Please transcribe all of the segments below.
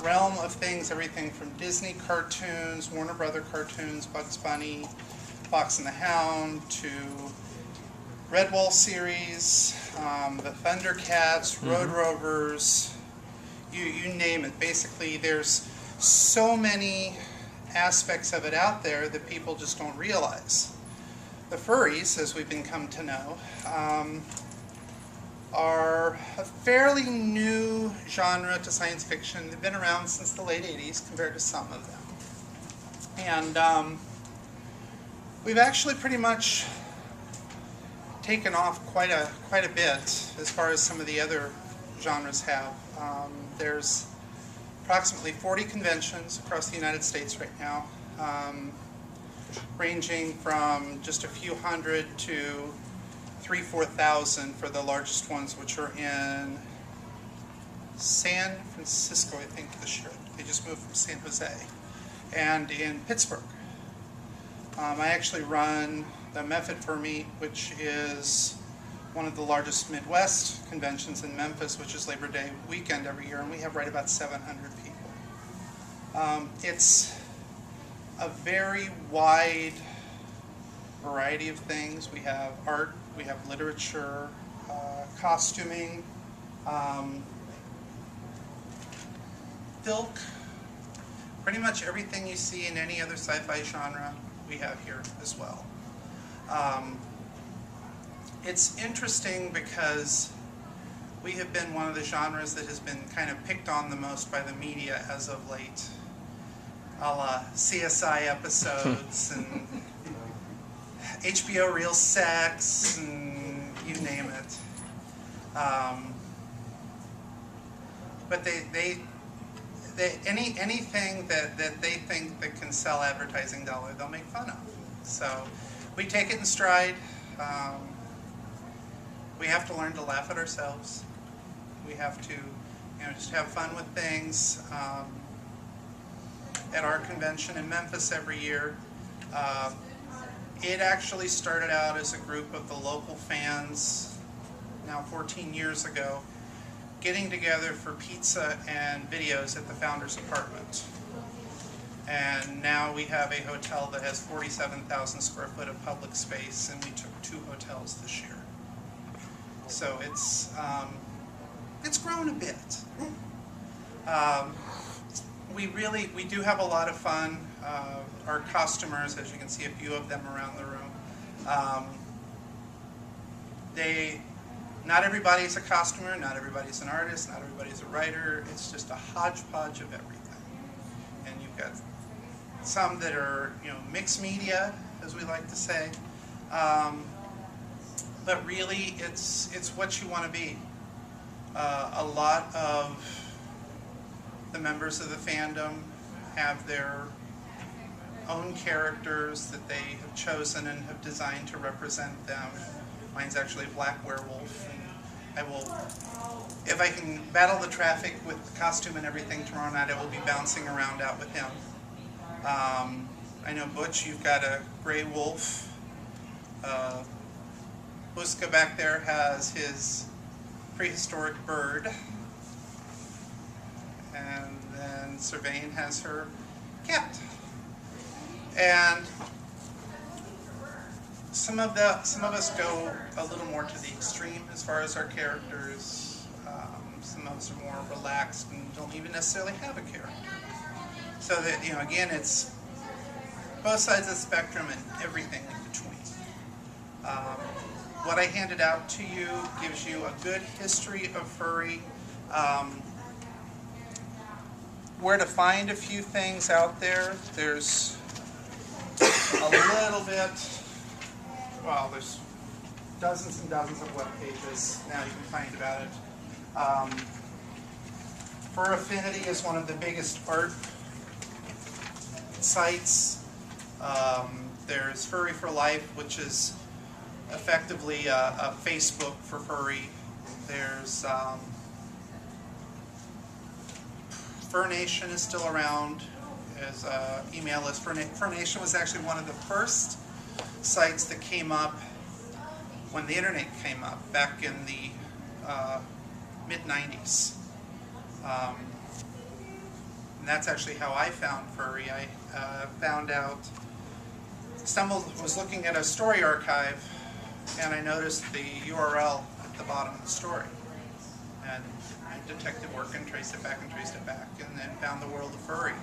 realm of things, everything from Disney cartoons, Warner Brother cartoons, Bugs Bunny, Fox and the Hound, to Redwall series, the Thundercats, Road Rovers, you name it. Basically, there's so many aspects of it out there that people just don't realize. The furries, as we've come to know, are a fairly new genre to science fiction. They've been around since the late 80s compared to some of them. And we've actually pretty much taken off quite a bit as far as some of the other genres have. There's approximately 40 conventions across the United States right now, ranging from just a few hundred to 3,000-4,000 for the largest ones, which are in San Francisco, I think, this year. They just moved from San Jose, and in Pittsburgh. I actually run the Method Fermi, which is one of the largest Midwest conventions in Memphis, which is Labor Day weekend every year, and we have right about 700 people. It's a very wide variety of things. We have art, we have literature, costuming, filk, pretty much everything you see in any other sci-fi genre we have here as well. It's interesting because we have been one of the genres that has been kind of picked on the most by the media as of late, a la CSI episodes and HBO Real Sex and you name it. But anything that they think that can sell advertising dollar, they'll make fun of. So we take it in stride. We have to learn to laugh at ourselves. We have to, just have fun with things. At our convention in Memphis every year, it actually started out as a group of the local fans, now 14 years ago, getting together for pizza and videos at the founder's apartment. And now we have a hotel that has 47,000 square foot of public space, and we took 2 hotels this year. So it's grown a bit. We do have a lot of fun. Our costumers, as you can see a few of them around the room, not everybody's a costumer, not everybody's an artist, not everybody's a writer. It's just a hodgepodge of everything. And you've got some that are, mixed media, as we like to say. But really, it's what you want to be. A lot of the members of the fandom have their own characters that they have chosen and have designed to represent them. Mine's actually a black werewolf, and I will, if I can battle the traffic with the costume and everything tomorrow night, I will be bouncing around out with him. I know, Butch, you've got a gray wolf. Buska back there has his prehistoric bird. And then Servain has her cat. And some of us go a little more to the extreme as far as our characters. Some of us are more relaxed and don't even necessarily have a character. So that, again, it's both sides of the spectrum and everything in between. What I handed out to you gives you a good history of furry. Where to find a few things out there. There's a little bit, there's dozens and dozens of web pages now you can find about it. Fur Affinity is one of the biggest art sites. There's Furry for Life, which is effectively a Facebook for furry. There's Fur Nation is still around as an email list. Fur Nation was actually one of the first sites that came up when the internet came up back in the mid-90s. And that's actually how I found furry. I was looking at a story archive, and I noticed the URL at the bottom of the story. And I detected work and traced it back, and then found the world of furry.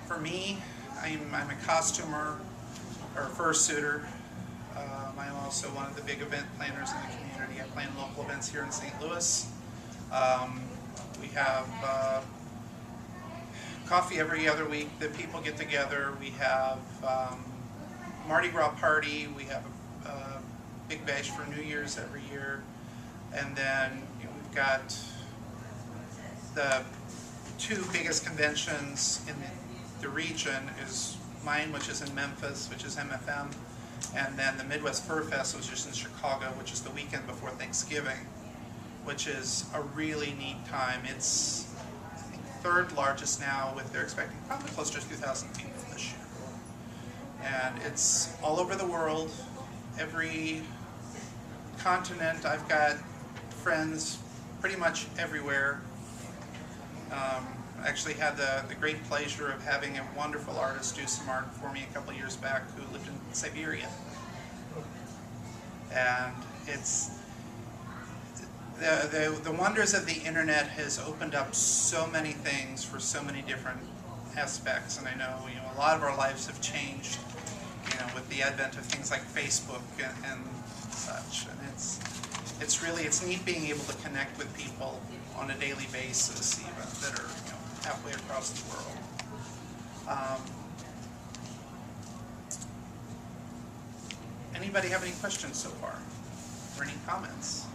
For me, I'm a costumer or fursuiter. I'm also one of the big event planners in the community. I plan local events here in St. Louis. We have coffee every other week that people get together. We have Mardi Gras party. We have a big bash for New Year's every year. And then we've got the two biggest conventions in the region is mine, which is in Memphis, which is MFM, and then the Midwest Fur Fest, which is in Chicago, which is the weekend before Thanksgiving, which is a really neat time. It's, I think, third largest now, they're expecting probably close to 2,000 people this year. And it's all over the world, every continent. I've got friends pretty much everywhere. I actually had the great pleasure of having a wonderful artist do some art for me a couple of years back who lived in Siberia. And it's the wonders of the internet has opened up so many things for so many different aspects. And I know, a lot of our lives have changed, with the advent of things like Facebook and such. And it's neat being able to connect with people on a daily basis, even that are halfway across the world. Anybody have any questions so far, or any comments?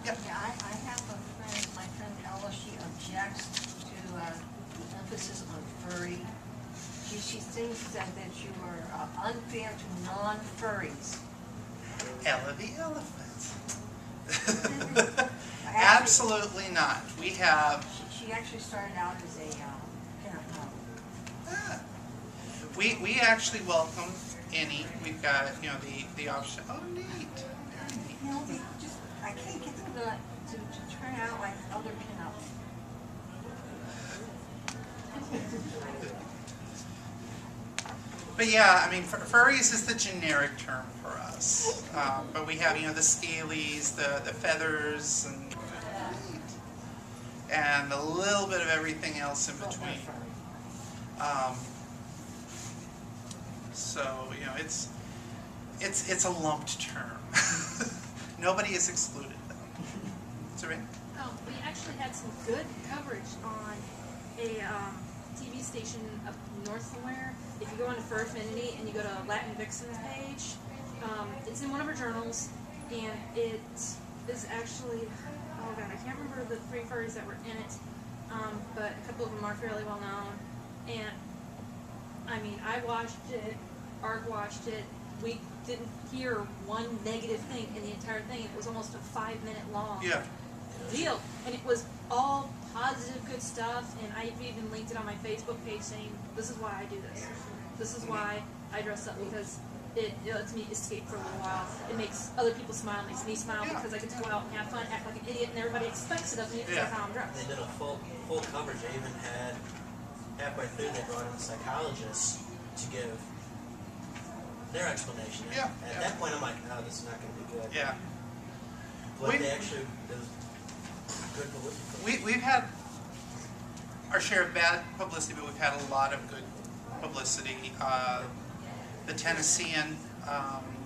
Yeah, I have a friend, my friend Ella. She objects to the emphasis on furry. She thinks that you are unfair to non-furries. Ella the elephant. Absolutely not. We have. She actually started out as a pinup model. We actually welcome any. We've got the option. Oh, neat. I can't get them to turn out like other pinups. But yeah, I mean, furries is the generic term for us. But we have, the scalies, the feathers, and a little bit of everything else in between. So, it's a lumped term. Nobody is excluded, though. Sorry? We actually had some good coverage on a TV station up north somewhere. If you go onto Fur Affinity and you go to Latin Vixen's page, it's in one of our journals, and it is actually, oh god, I can't remember the 3 furries that were in it, but a couple of them are fairly well known. And I mean, I watched it, Art watched it. We didn't hear one negative thing in the entire thing. It was almost a 5-minute long deal, and it was all positive, good stuff. And I even linked it on my Facebook page saying, "This is why I do this. This is why I dress up, because it lets me escape for a little while. It makes other people smile, makes me smile, because I get to go out and have fun, act like an idiot, and everybody expects it of me because of how I'm dressed." They did a full coverage. They even had, halfway through, they brought in a psychologist to give their explanation. Yeah. At that point, I'm like, no, this is not going to be good. Yeah. But they actually, it was good publicity. We've had our share of bad publicity, but we've had a lot of good publicity. The Tennessean,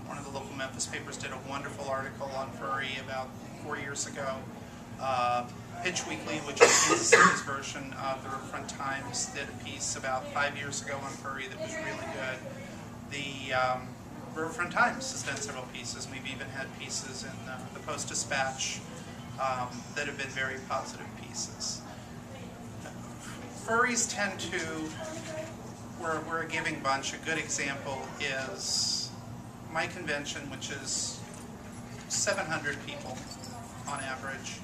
one of the local Memphis papers, did a wonderful article on furry about 4 years ago. Pitch Weekly, which is Kansas City's version of the Riverfront Times, did a piece about 5 years ago on furry that was really good. The Riverfront Times has done several pieces. We've even had pieces in the Post-Dispatch that have been very positive pieces. Furries tend to, we're a giving bunch. A good example is my convention, which is 700 people on average.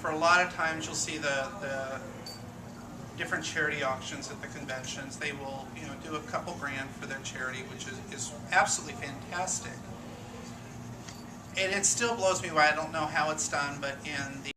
For a lot of times you'll see the different charity auctions at the conventions. They will, do a couple grand for their charity, which is absolutely fantastic. and it still blows me away. I don't know how it's done, but in the